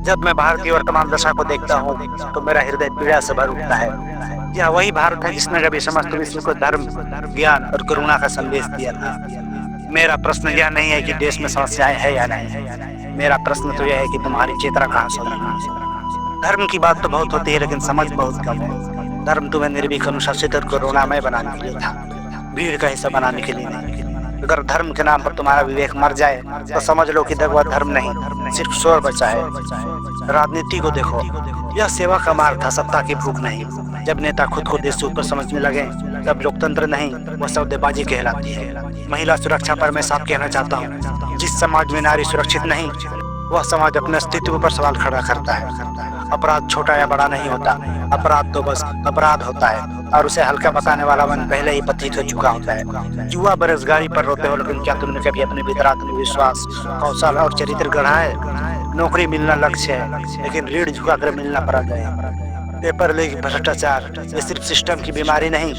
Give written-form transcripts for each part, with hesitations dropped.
जब मैं भारत की वर्तमान दशा को देखता हूँ तो मेरा हृदय पीड़ा से भर उठता है। यह वही भारत है जिसने कभी समस्त विश्व को धर्म, ज्ञान और करुणा का संदेश दिया था। मेरा प्रश्न यह नहीं है कि देश में समस्याएं है या नहीं, मेरा प्रश्न तो यह है कि तुम्हारी चेतना कहाँ से आई। धर्म की बात तो बहुत होती है लेकिन समझ बहुत कम है। धर्म तुम्हें निर्भीक, अनुशासित और करुणामय बनाने के लिए था, भीड़ का हिस्सा बनाने के लिए नहीं। अगर धर्म के नाम पर तुम्हारा विवेक मर जाए तो समझ लो कि वह धर्म नहीं, सिर्फ शोर बचा है। राजनीति को देखो, यह सेवा का मार्ग था, सत्ता की भूख नहीं। जब नेता खुद को देश से ऊपर समझने लगे तब लोकतंत्र नहीं, वह सौदेबाजी कहलाती है। महिला सुरक्षा पर मैं साफ कहना चाहता हूँ, जिस समाज में नारी सुरक्षित नहीं वह समाज अपने अस्तित्व पर सवाल खड़ा करता है। अपराध छोटा या बड़ा नहीं होता, अपराध तो बस अपराध होता है और उसे हल्का बताने वाला मन पहले ही पतित हो चुका होता है। युवा बेरोजगारी पर रोते हो, लेकिन क्या तुमने कभी अपने भीतर आत्मविश्वास, कौशल और चरित्र गढ़ा है? नौकरी मिलना लक्ष्य है लेकिन रीढ़ झुकाकर मिलना पराजय है। पेपर लीक, भ्रष्टाचार ये सिर्फ सिस्टम की बीमारी नहीं,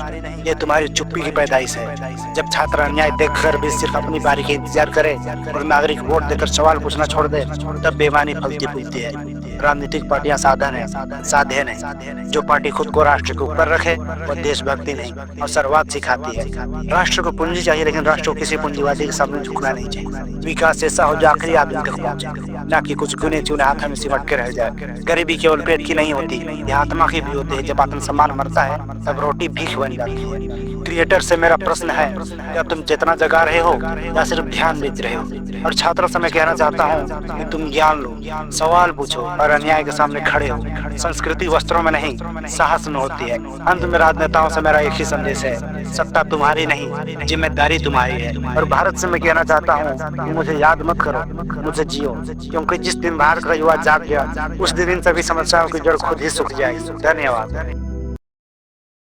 ये तुम्हारी चुप्पी की पैदाइश है। जब छात्र अन्याय देखकर भी सिर्फ अपनी बारी का इंतजार करे और नागरिक वोट देकर सवाल पूछना छोड़ दे, तब बेईमानी फलती फूलती है। राजनीतिक पार्टियां साधन है, साधे नहीं। जो पार्टी खुद को राष्ट्र के ऊपर रखे वह देशभक्ति नहीं और सर्वाद सिखाती है। राष्ट्र को पूंजी चाहिए लेकिन राष्ट्र को किसी पूंजीवादी के सामने झुकना नहीं चाहिए। विकास ऐसा हो जो आखिरी आदमी तक पहुंचे, ना कि कुछ गुने चुने हाथ में सिमट के रह जाए। गरीबी केवल पेट की नहीं होती, यह आत्मा की भी होती है। जब आत्मसम्मान मरता है तब रोटी भीख बन जाती है। क्रिएटर से मेरा प्रश्न है, क्या तुम चेतना जगा रहे हो या सिर्फ ध्यान बेच रहे हो? और छात्रों से मैं कहना चाहता हूँ कि तुम ज्ञान लो, सवाल पूछो और अन्याय के सामने खड़े हो। संस्कृति वस्त्रों में नहीं, साहस में होती है। अंत में राजनेताओं से मेरा एक ही संदेश है, सत्ता तुम्हारी नहीं, जिम्मेदारी तुम्हारी है। और भारत से मैं कहना चाहता हूँ कि मुझे याद मत करो, मुझे जियो, क्योंकि जिस दिन भारत का युवा जाग गया उस दिन इन सभी समस्याओं की जड़ खुद ही सूख जाएगी। धन्यवाद।